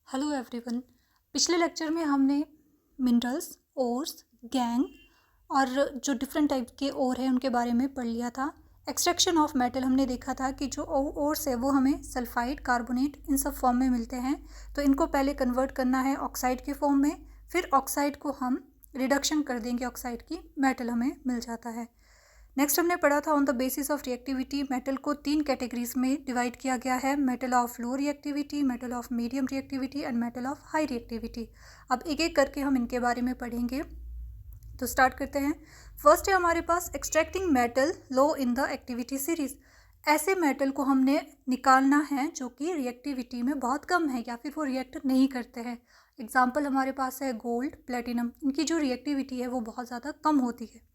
Hello everyone. पिछले lecture में हमने मिनरल्स, ओर्स, गैंग और जो डिफरेंट टाइप के ओर हैं उनके बारे में पढ़ लिया था। एक्सट्रैक्शन ऑफ मेटल हमने देखा था कि जो ओर्स है वो हमें सल्फाइड, कार्बोनेट इन सब फॉर्म में मिलते हैं, तो इनको पहले कन्वर्ट करना है ऑक्साइड के फॉर्म में, फिर ऑक्साइड को हम रिडक्शन कर देंगे ऑक्साइड की, मेटल हमें मिल जाता है। नेक्स्ट हमने पढ़ा था on the basis of reactivity metal को 3 कैटेगरीज में डिवाइड किया गया है, metal of low reactivity, metal of medium reactivity and metal of high reactivity. अब एक एक करके हम इनके बारे में पढ़ेंगे, तो स्टार्ट करते हैं। फर्स्ट है हमारे पास extracting metal low in the activity series. ऐसे मेटल को हमने निकालना है जो कि रिएक्टिविटी में बहुत कम है या फिर वो रिएक्ट नहीं करते हैं। एग्जाम्पल हमारे पास है गोल्ड, प्लेटिनम, इनकी जो रिएक्टिविटी है वो बहुत ज़्यादा कम होती है।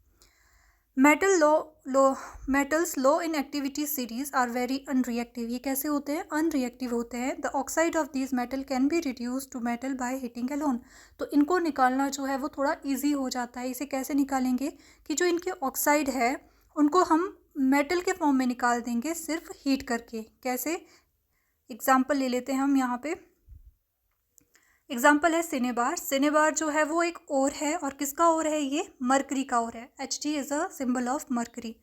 Metals low in activity series are very unreactive. ये कैसे होते हैं? अनरिएक्टिव होते हैं। The oxide of these metal can be reduce to metal by heating alone. तो इनको निकालना जो है वो थोड़ा इजी हो जाता है। इसे कैसे निकालेंगे कि जो इनके ऑक्साइड है उनको हम मेटल के फॉर्म में निकाल देंगे सिर्फ हीट करके। कैसे? एग्जाम्पल ले लेते हैं हम यहाँ पे। एग्जाम्पल है सिनेबार। सिनेबार जो है वो एक ओर है, और किसका ओर है? ये मरकरी का ओर है। Hg is a symbol of mercury.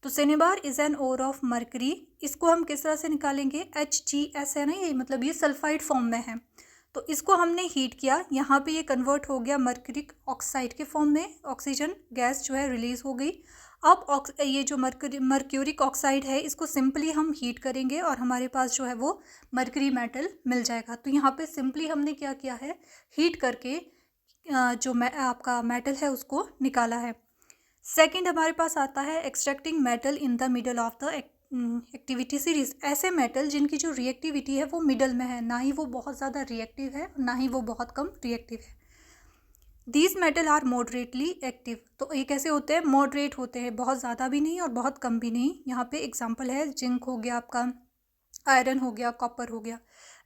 तो cinnabar is an ore of mercury. इसको हम किस तरह से निकालेंगे? HgS है ना, ये मतलब ये सल्फाइड फॉर्म में है, तो इसको हमने हीट किया, यहाँ पे ये कन्वर्ट हो गया मरकरिक ऑक्साइड के फॉर्म में, ऑक्सीजन गैस जो है रिलीज हो गई। अब ये जो मर्क्यूरिक ऑक्साइड है इसको सिंपली हम हीट करेंगे और हमारे पास जो है वो मरकरी मेटल मिल जाएगा। तो यहाँ पे सिंपली हमने क्या किया है? हीट करके जो आपका मेटल है उसको निकाला है। सेकंड हमारे पास आता है extracting metal in the middle of the activity series. ऐसे मेटल जिनकी जो रिएक्टिविटी है वो मिडल में है, ना ही वो बहुत ज़्यादा रिएक्टिव है ना ही वो बहुत कम रिएक्टिव है। These metal are moderately active. तो ये कैसे होते हैं? मॉडरेट होते हैं, बहुत ज़्यादा भी नहीं और बहुत कम भी नहीं। यहाँ पे एग्जांपल है जिंक हो गया आपका, आयरन हो गया, कॉपर हो गया।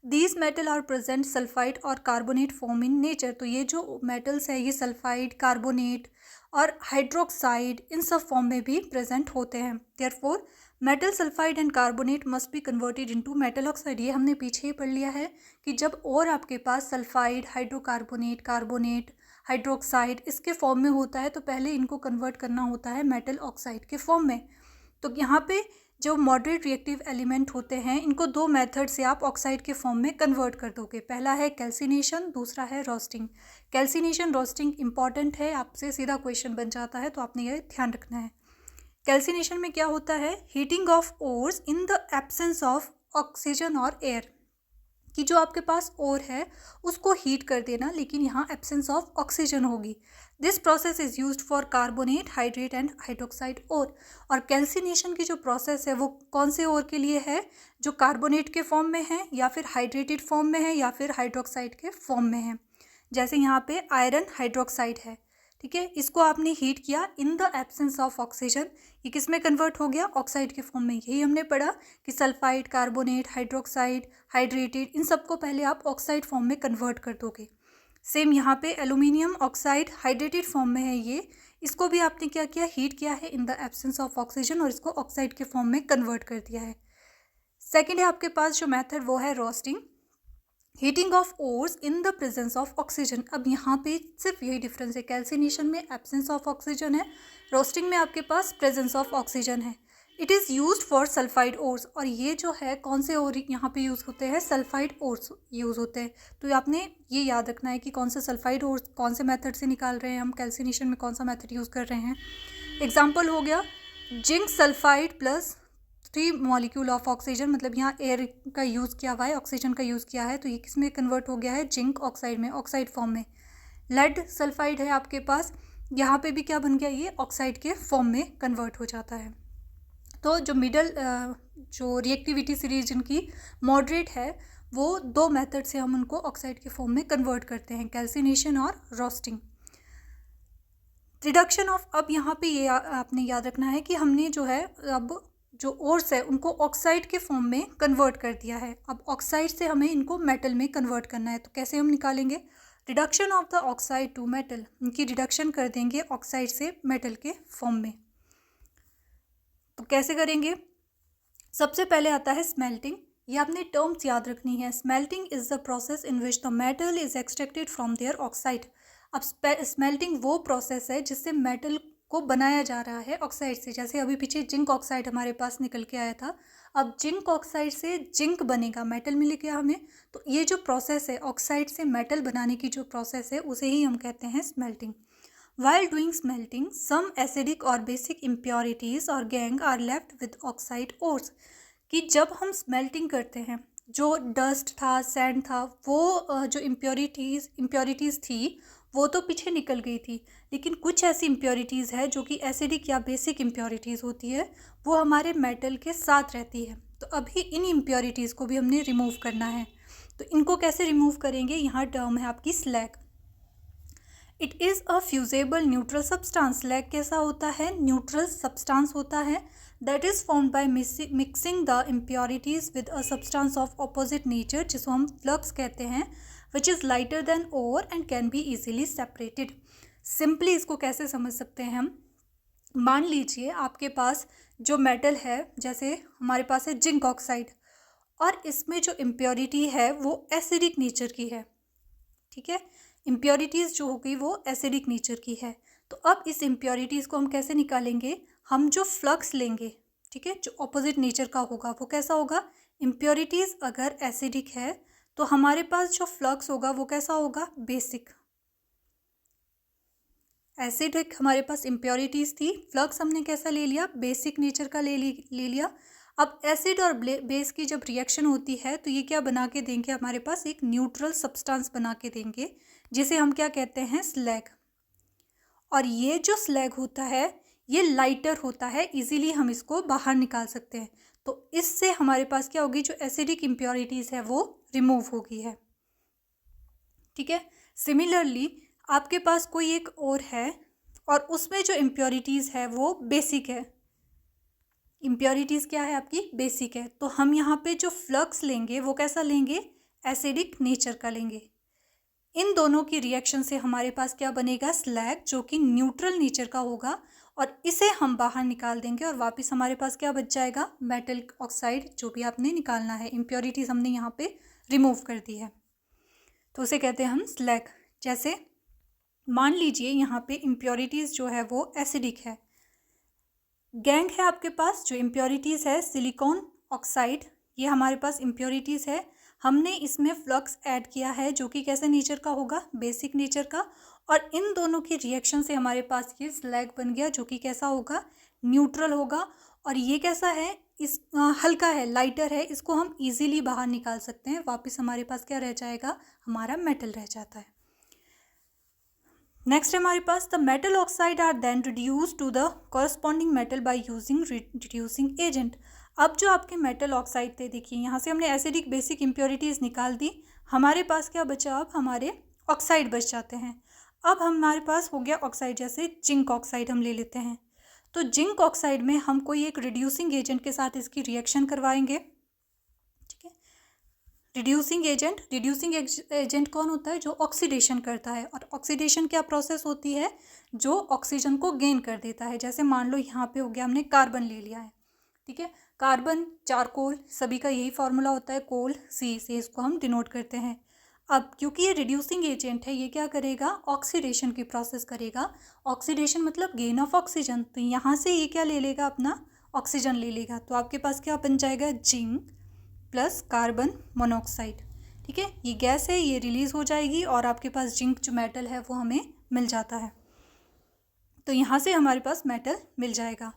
These metal are present sulphide और कार्बोनेट फॉर्म इन नेचर। तो ये जो मेटल्स है ये सल्फाइड, कार्बोनेट और हाइड्रोक्साइड इन सब फॉर्म में भी प्रेजेंट होते हैं। Therefore metal sulphide and carbonate must be converted into metal oxide. ये हमने पीछे ही पढ़ लिया है कि जब और आपके पास सल्फाइड, हाइड्रोकार्बोनेट, कार्बोनेट, हाइड्रोक्साइड इसके फॉर्म में होता है तो पहले इनको कन्वर्ट करना होता है मेटल ऑक्साइड के फॉर्म में। तो यहाँ पे जो मॉडरेट रिएक्टिव एलिमेंट होते हैं इनको 2 मेथड से आप ऑक्साइड के फॉर्म में कन्वर्ट कर दोगे। पहला है कैल्सिनेशन, दूसरा है रोस्टिंग। कैल्सिनेशन, रोस्टिंग इंपॉर्टेंट है, आपसे सीधा क्वेश्चन बन जाता है तो आपने ये ध्यान रखना है। कैल्सिनेशन में क्या होता है? Heating of ores in the absence of oxygen और एयर, कि जो आपके पास ओर है उसको हीट कर देना, लेकिन यहाँ एब्सेंस ऑफ ऑक्सीजन होगी। This process is used for carbonate, hydrate and hydroxide ore. और कैल्सिनेशन की जो प्रोसेस है वो कौन से ओर के लिए है? जो कार्बोनेट के फॉर्म में है या फिर हाइड्रेटेड फॉर्म में है या फिर हाइड्रोक्साइड के फॉर्म में है। जैसे यहाँ पे आयरन हाइड्रोक्साइड है, ठीक है, इसको आपने हीट किया in the absence of oxygen, ये किस में कन्वर्ट हो गया? ऑक्साइड के फॉर्म में। यही हमने पढ़ा कि सल्फाइड, कार्बोनेट, हाइड्रोक्साइड, हाइड्रेटेड इन सबको पहले आप ऑक्साइड फॉर्म में कन्वर्ट कर दोगे। सेम यहाँ पे एल्यूमिनियम ऑक्साइड हाइड्रेटेड फॉर्म में है ये, इसको भी आपने क्या किया? हीट किया है in the absence of oxygen और इसको ऑक्साइड के फॉर्म में कन्वर्ट कर दिया है। सेकेंड है आपके पास जो मैथड वो है roasting, heating of ores in the presence of oxygen. अब यहाँ पे सिर्फ यही डिफरेंस है, कैल्सिनेशन में एब्सेंस ऑफ ऑक्सीजन है, रोस्टिंग में आपके पास प्रेजेंस ऑफ ऑक्सीजन है। It is used for sulphide ores. और ये जो है कौन से ओर यहाँ पे यूज़ होते हैं? सल्फाइड ओर्स यूज़ होते हैं। तो आपने ये याद रखना है कि कौन से सल्फाइड ओर्स कौन से मेथड से निकाल रहे हैं हम, कैल्सिनेशन में कौन सा मेथड यूज़ कर रहे हैं। एग्जाम्पल हो गया zinc sulphide plus 3 molecule of oxygen, मतलब यहाँ एयर का यूज़ किया हुआ है, ऑक्सीजन का यूज़ किया है, तो ये किस में कन्वर्ट हो गया है? जिंक ऑक्साइड में, ऑक्साइड फॉर्म में। लेड सल्फाइड है आपके पास, यहाँ पे भी क्या बन गया? ये ऑक्साइड के फॉर्म में कन्वर्ट हो जाता है। तो जो मिडल जो रिएक्टिविटी सीरीज जिनकी मॉडरेट है वो 2 मेथड से हम उनको ऑक्साइड के फॉर्म में कन्वर्ट करते हैं, कैल्सिनेशन और रोस्टिंग। रिडक्शन ऑफ, अब यहाँ पे ये आपने याद रखना है कि हमने जो है अब जो ओर्स है उनको ऑक्साइड के फॉर्म में कन्वर्ट कर दिया है। अब ऑक्साइड से हमें इनको मेटल में कन्वर्ट करना है, तो कैसे हम निकालेंगे? Reduction of the oxide to metal, इनकी रिडक्शन कर देंगे ऑक्साइड से मेटल के फॉर्म में। तो कैसे करेंगे? सबसे पहले आता है स्मेल्टिंग। ये आपने टर्म्स याद रखनी है। Smelting is the process in which the metal is extracted from their oxide. अब स्मेल्टिंग वो प्रोसेस है जिससे मेटल को बनाया जा रहा है ऑक्साइड से। जैसे अभी पीछे जिंक ऑक्साइड हमारे पास निकल के आया था, अब जिंक ऑक्साइड से जिंक बनेगा, मेटल मिल गया हमें। तो ये जो प्रोसेस है ऑक्साइड से मेटल बनाने की जो प्रोसेस है उसे ही हम कहते हैं smelting. While doing smelting, some acidic or basic impurities or gangue are left with oxide ores। कि जब हम स्मेल्टिंग करते हैं, जो डस्ट था, सैंड था, वो जो इम्प्योरिटीज़ थी वो तो पीछे निकल गई थी, लेकिन कुछ ऐसी इम्प्योरिटीज़ है जो कि एसिडिक या बेसिक इम्प्योरिटीज़ होती है, वो हमारे मेटल के साथ रहती है। तो अभी इन इम्प्योरिटीज़ को भी हमने रिमूव करना है। तो इनको कैसे रिमूव करेंगे, यहाँ टर्म है आपकी slag. It is a fusible neutral substance. Slag कैसा होता है, न्यूट्रल सब्सटेंस होता है, that is formed by mixing the impurities with a substance of opposite nature, जिसको हम फ्लक्स कहते हैं, which is lighter than ore and can be easily separated. Simply इसको कैसे समझ सकते हैं हम, मान लीजिए आपके पास जो मेटल है, जैसे हमारे पास है जिंक ऑक्साइड, और इसमें जो इम्प्योरिटी है वो एसिडिक नेचर की है, ठीक है। इम्प्योरिटीज़ जो होगी वो एसिडिक नेचर की है। तो अब इस इम्प्योरिटीज़ को हम कैसे निकालेंगे, हम जो फ्लक्स लेंगे, ठीक है, जो ऑपोजिट नेचर का होगा वो कैसा होगा, इम्प्योरिटीज़ अगर एसिडिक है तो हमारे पास जो फ्लक्स होगा वो कैसा होगा, बेसिक। एसिडिक हमारे पास इम्प्योरिटीज़ थी, फ्लक्स हमने कैसा ले लिया, बेसिक नेचर का ले लिया। अब एसिड और बेस की जब रिएक्शन होती है तो ये क्या बना के देंगे, हमारे पास एक न्यूट्रल सब्सटेंस बना के देंगे, जिसे हम क्या कहते हैं, स्लैग। और ये जो स्लैग होता है ये लाइटर होता है, इजीली हम इसको बाहर निकाल सकते हैं। तो इससे हमारे पास क्या होगी, जो एसिडिक इम्प्योरिटीज़ है वो रिमूव होगी है, ठीक है। सिमिलरली आपके पास कोई एक और है और उसमें जो इम्प्योरिटीज़ है वो बेसिक है, इम्प्योरिटीज़ क्या है आपकी, बेसिक है। तो हम यहाँ पे जो फ्लक्स लेंगे वो कैसा लेंगे, एसिडिक नेचर का लेंगे। इन दोनों की रिएक्शन से हमारे पास क्या बनेगा, स्लैग, जो कि न्यूट्रल नेचर का होगा, और इसे हम बाहर निकाल देंगे और वापस हमारे पास क्या बच जाएगा, मेटल ऑक्साइड, जो भी आपने निकालना है। इम्प्योरिटीज़ हमने यहाँ पे रिमूव कर दी है, तो उसे कहते हैं हम स्लैग। जैसे मान लीजिए यहाँ पे इम्प्योरिटीज़ जो है वो एसिडिक है, गैंग है आपके पास, जो इम्प्योरिटीज़ है सिलिकॉन ऑक्साइड, ये हमारे पास इम्प्योरिटीज़ है। हमने इसमें फ्लक्स ऐड किया है जो कि कैसे नेचर का होगा, बेसिक नेचर का, और इन दोनों की रिएक्शन से हमारे पास ये स्लैग बन गया जो कि कैसा होगा, न्यूट्रल होगा। और ये कैसा है, इस हल्का है, लाइटर है, इसको हम इजीली बाहर निकाल सकते हैं। वापस हमारे पास क्या रह जाएगा, हमारा मेटल रह जाता है। नेक्स्ट हमारे पास the metal oxide are then reduce to the corresponding metal by using reducing agent. अब जो आपके मेटल ऑक्साइड थे, देखिए यहाँ से हमने एसिडिक बेसिक इम्प्योरिटीज़ निकाल दी, हमारे पास क्या बचा, अब हमारे ऑक्साइड बच जाते हैं। अब हमारे पास हो गया ऑक्साइड, जैसे जिंक ऑक्साइड हम ले लेते हैं। तो जिंक ऑक्साइड में हम कोई एक रिड्यूसिंग एजेंट के साथ इसकी रिएक्शन करवाएंगे, ठीक है। रिड्यूसिंग एजेंट कौन होता है, जो ऑक्सीडेशन करता है। और ऑक्सीडेशन क्या प्रोसेस होती है, जो ऑक्सीजन को गेन कर देता है। जैसे मान लो यहाँ पे हो गया, हमने कार्बन ले लिया है, ठीक है, कार्बन, चारकोल, सभी का यही फार्मूला होता है, कोल सी से इसको हम डिनोट करते हैं। अब क्योंकि ये रिड्यूसिंग एजेंट है, ये क्या करेगा, ऑक्सीडेशन की प्रोसेस करेगा। ऑक्सीडेशन मतलब गेन ऑफ ऑक्सीजन, तो यहाँ से ये क्या ले लेगा, अपना ऑक्सीजन ले लेगा। तो आपके पास क्या बन जाएगा, जिंक प्लस कार्बन मोनोऑक्साइड, ठीक है। ये गैस है, ये रिलीज़ हो जाएगी और आपके पास जिंक जो मेटल है वो हमें मिल जाता है। तो यहाँ से हमारे पास मेटल मिल जाएगा।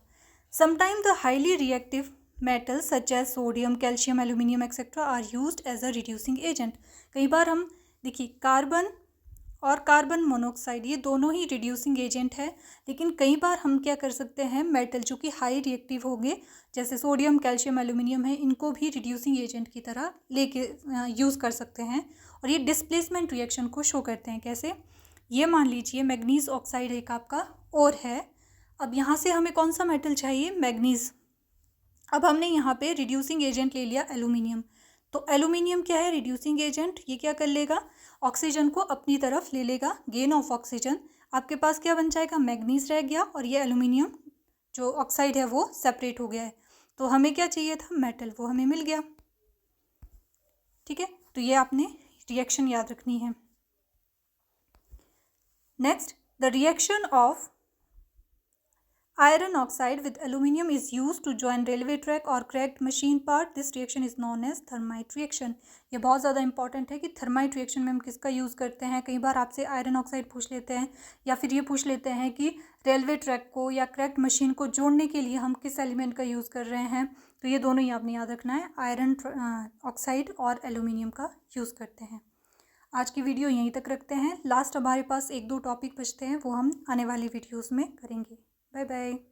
Sometime the highly reactive metals such as sodium, calcium, aluminium etcetera are used as a reducing agent. कई बार हम देखिए कार्बन और कार्बन मोनोऑक्साइड ये दोनों ही रिड्यूसिंग एजेंट है, लेकिन कई बार हम क्या कर सकते हैं, मेटल जो कि हाई रिएक्टिव होंगे, जैसे सोडियम, कैल्शियम, एल्यूमिनियम है, इनको भी रिड्यूसिंग एजेंट की तरह लेके यूज़ कर सकते हैं। और ये डिस्प्लेसमेंट रिएक्शन को शो करते हैं। कैसे, ये मान लीजिए मैग्नीज ऑक्साइड एक आपका और है। अब यहाँ से हमें कौन सा मेटल चाहिए, मैग्नीज। अब हमने यहाँ पे रिड्यूसिंग एजेंट ले लिया एल्यूमिनियम। तो एल्यूमिनियम क्या है, रिड्यूसिंग एजेंट। ये क्या कर लेगा, ऑक्सीजन को अपनी तरफ ले लेगा, गेन ऑफ ऑक्सीजन। आपके पास क्या बन जाएगा, मैग्नीज रह गया, और ये एल्यूमिनियम जो ऑक्साइड है वो सेपरेट हो गया है। तो हमें क्या चाहिए था, मेटल, वो हमें मिल गया। ठीक है, तो ये आपने रिएक्शन याद रखनी है। Next, the reaction of iron oxide with aluminum is used to join railway track or cracked machine part. This reaction is known as thermite reaction. ये बहुत ज़्यादा इंपॉर्टेंट है कि थर्माइट रिएक्शन में हम किसका यूज़ करते हैं। कई बार आपसे आयरन ऑक्साइड पूछ लेते हैं या फिर ये पूछ लेते हैं कि रेलवे ट्रैक को या क्रैक्ड मशीन को जोड़ने के लिए हम किस एलिमेंट का यूज़ कर रहे हैं। तो ये दोनों ही आपने याद रखना है, आयरन ऑक्साइड और एल्यूमिनियम का यूज़ करते हैं। आज की वीडियो यहीं तक रखते हैं। लास्ट हमारे पास 1-2 टॉपिक बचते हैं, वो हम आने वाली वीडियोज़ में करेंगे। Bye bye.